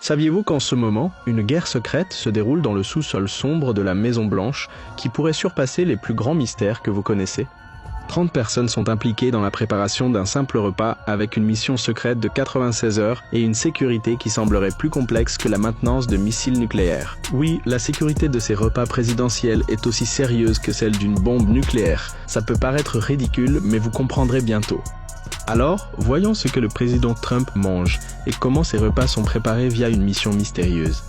Saviez-vous qu'en ce moment, une guerre secrète se déroule dans le sous-sol sombre de la Maison-Blanche qui pourrait surpasser les plus grands mystères que vous connaissez? 30 personnes sont impliquées dans la préparation d'un simple repas avec une mission secrète de 96 heures et une sécurité qui semblerait plus complexe que la maintenance de missiles nucléaires. Oui, la sécurité de ces repas présidentiels est aussi sérieuse que celle d'une bombe nucléaire. Ça peut paraître ridicule, mais vous comprendrez bientôt. Alors, voyons ce que le président Trump mange et comment ces repas sont préparés via une mission mystérieuse.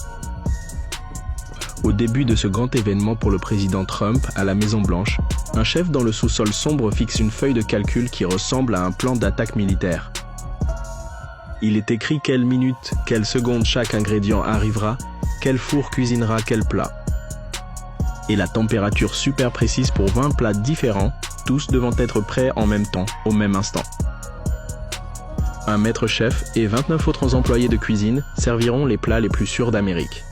Au début de ce grand événement pour le président Trump à la Maison-Blanche, un chef dans le sous-sol sombre fixe une feuille de calcul qui ressemble à un plan d'attaque militaire. Il est écrit quelle minute, quelle seconde chaque ingrédient arrivera, quel four cuisinera quel plat. Et la température super précise pour 20 plats différents, tous devant être prêts en même temps, au même instant. Un maître chef et 29 autres employés de cuisine serviront les plats les plus sûrs d'Amérique.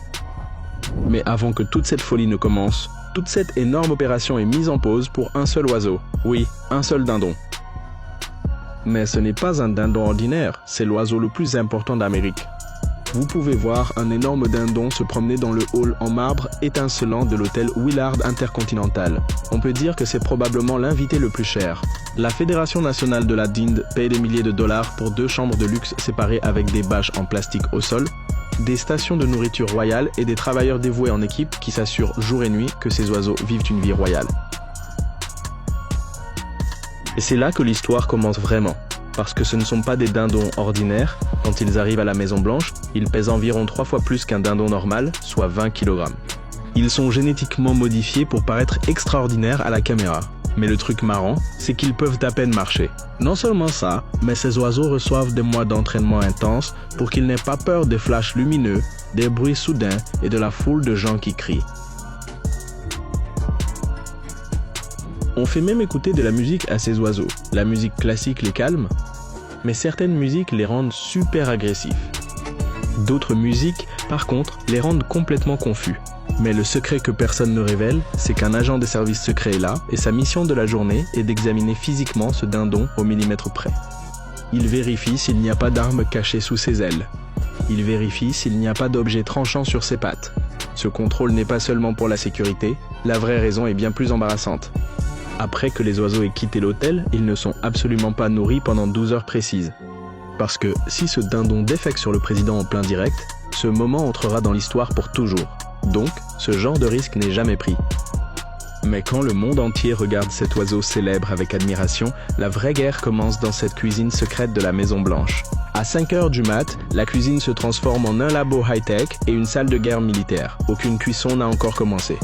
Mais avant que toute cette folie ne commence, toute cette énorme opération est mise en pause pour un seul oiseau. Oui, un seul dindon. Mais ce n'est pas un dindon ordinaire, c'est l'oiseau le plus important d'Amérique. Vous pouvez voir un énorme dindon se promener dans le hall en marbre étincelant de l'hôtel Willard Intercontinental. On peut dire que c'est probablement l'invité le plus cher. La Fédération nationale de la dinde paie des milliers de dollars pour 2 chambres de luxe séparées avec des bâches en plastique au sol, des stations de nourriture royale et des travailleurs dévoués en équipe qui s'assurent jour et nuit que ces oiseaux vivent une vie royale. Et c'est là que l'histoire commence vraiment, parce que ce ne sont pas des dindons ordinaires. Quand ils arrivent à la Maison-Blanche, ils pèsent environ 3 fois plus qu'un dindon normal, soit 20 kg. Ils sont génétiquement modifiés pour paraître extraordinaires à la caméra. Mais le truc marrant, c'est qu'ils peuvent à peine marcher. Non seulement ça, mais ces oiseaux reçoivent des mois d'entraînement intense pour qu'ils n'aient pas peur des flashs lumineux, des bruits soudains et de la foule de gens qui crient. On fait même écouter de la musique à ces oiseaux. La musique classique les calme, mais certaines musiques les rendent super agressifs. D'autres musiques, par contre, les rendent complètement confus. Mais le secret que personne ne révèle, c'est qu'un agent des services secrets est là et sa mission de la journée est d'examiner physiquement ce dindon au millimètre près. Il vérifie s'il n'y a pas d'arme cachée sous ses ailes. Il vérifie s'il n'y a pas d'objet tranchant sur ses pattes. Ce contrôle n'est pas seulement pour la sécurité, la vraie raison est bien plus embarrassante. Après que les oiseaux aient quitté l'hôtel, ils ne sont absolument pas nourris pendant 12 heures précises. Parce que si ce dindon défèque sur le président en plein direct, ce moment entrera dans l'histoire pour toujours. Donc, ce genre de risque n'est jamais pris. Mais quand le monde entier regarde cet oiseau célèbre avec admiration, la vraie guerre commence dans cette cuisine secrète de la Maison-Blanche. À 5 heures du mat', la cuisine se transforme en un labo high-tech et une salle de guerre militaire. Aucune cuisson n'a encore commencé.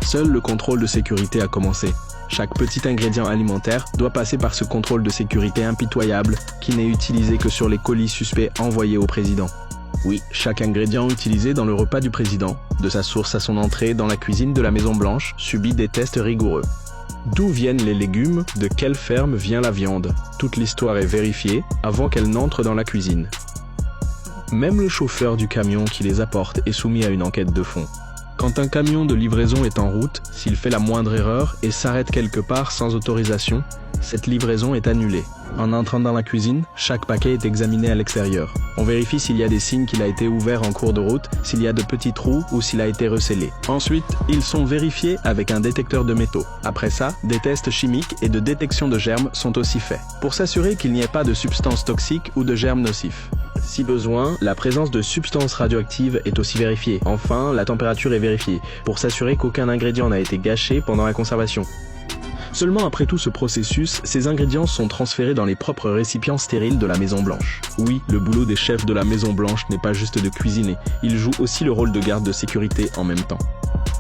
Seul le contrôle de sécurité a commencé. Chaque petit ingrédient alimentaire doit passer par ce contrôle de sécurité impitoyable qui n'est utilisé que sur les colis suspects envoyés au président. Oui, chaque ingrédient utilisé dans le repas du président, de sa source à son entrée dans la cuisine de la Maison-Blanche, subit des tests rigoureux. D'où viennent les légumes? De quelle ferme vient la viande? Toute l'histoire est vérifiée avant qu'elle n'entre dans la cuisine. Même le chauffeur du camion qui les apporte est soumis à une enquête de fond. Quand un camion de livraison est en route, s'il fait la moindre erreur et s'arrête quelque part sans autorisation, cette livraison est annulée. En entrant dans la cuisine, chaque paquet est examiné à l'extérieur. On vérifie s'il y a des signes qu'il a été ouvert en cours de route, s'il y a de petits trous ou s'il a été recellé. Ensuite, ils sont vérifiés avec un détecteur de métaux. Après ça, des tests chimiques et de détection de germes sont aussi faits, pour s'assurer qu'il n'y ait pas de substances toxiques ou de germes nocifs. Si besoin, la présence de substances radioactives est aussi vérifiée. Enfin, la température est vérifiée, pour s'assurer qu'aucun ingrédient n'a été gâché pendant la conservation. Seulement après tout ce processus, ces ingrédients sont transférés dans les propres récipients stériles de la Maison-Blanche. Oui, le boulot des chefs de la Maison-Blanche n'est pas juste de cuisiner, ils jouent aussi le rôle de garde de sécurité en même temps.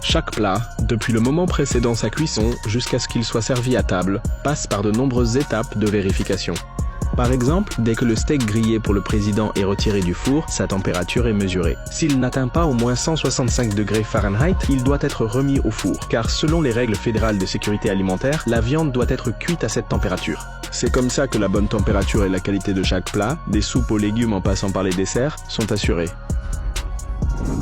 Chaque plat, depuis le moment précédant sa cuisson jusqu'à ce qu'il soit servi à table, passe par de nombreuses étapes de vérification. Par exemple, dès que le steak grillé pour le président est retiré du four, sa température est mesurée. S'il n'atteint pas au moins 165 degrés Fahrenheit, il doit être remis au four, car selon les règles fédérales de sécurité alimentaire, la viande doit être cuite à cette température. C'est comme ça que la bonne température et la qualité de chaque plat, des soupes aux légumes en passant par les desserts, sont assurées.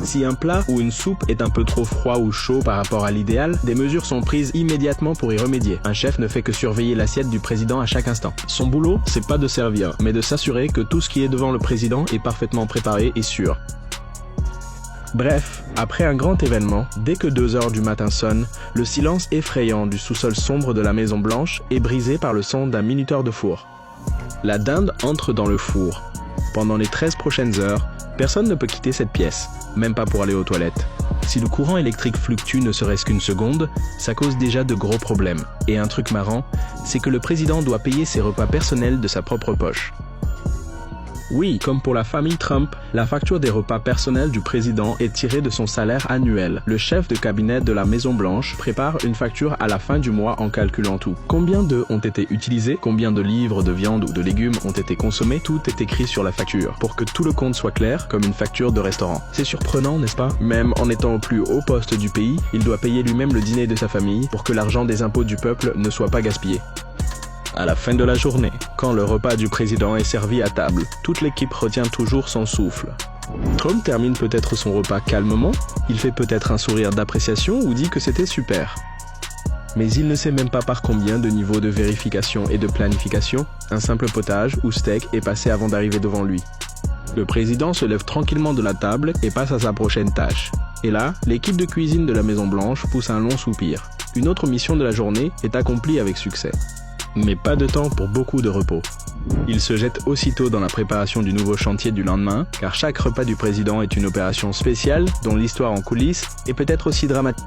Si un plat ou une soupe est un peu trop froid ou chaud par rapport à l'idéal, des mesures sont prises immédiatement pour y remédier. Un chef ne fait que surveiller l'assiette du président à chaque instant. Son boulot, c'est pas de servir, mais de s'assurer que tout ce qui est devant le président est parfaitement préparé et sûr. Bref, après un grand événement, dès que 2 heures du matin sonnent, le silence effrayant du sous-sol sombre de la Maison Blanche est brisé par le son d'un minuteur de four. La dinde entre dans le four. Pendant les 13 prochaines heures, personne ne peut quitter cette pièce, même pas pour aller aux toilettes. Si le courant électrique fluctue ne serait-ce qu'une seconde, ça cause déjà de gros problèmes. Et un truc marrant, c'est que le président doit payer ses repas personnels de sa propre poche. Oui, comme pour la famille Trump, la facture des repas personnels du président est tirée de son salaire annuel. Le chef de cabinet de la Maison-Blanche prépare une facture à la fin du mois en calculant tout. Combien d'œufs ont été utilisés, combien de livres de viande ou de légumes ont été consommés, tout est écrit sur la facture, pour que tout le compte soit clair, comme une facture de restaurant. C'est surprenant, n'est-ce pas? Même en étant au plus haut poste du pays, il doit payer lui-même le dîner de sa famille pour que l'argent des impôts du peuple ne soit pas gaspillé. À la fin de la journée, quand le repas du président est servi à table, toute l'équipe retient toujours son souffle. Trump termine peut-être son repas calmement, il fait peut-être un sourire d'appréciation ou dit que c'était super. Mais il ne sait même pas par combien de niveaux de vérification et de planification un simple potage ou steak est passé avant d'arriver devant lui. Le président se lève tranquillement de la table et passe à sa prochaine tâche. Et là, l'équipe de cuisine de la Maison Blanche pousse un long soupir. Une autre mission de la journée est accomplie avec succès. Mais pas de temps pour beaucoup de repos. Il se jette aussitôt dans la préparation du nouveau chantier du lendemain, car chaque repas du président est une opération spéciale dont l'histoire en coulisses est peut-être aussi dramatique.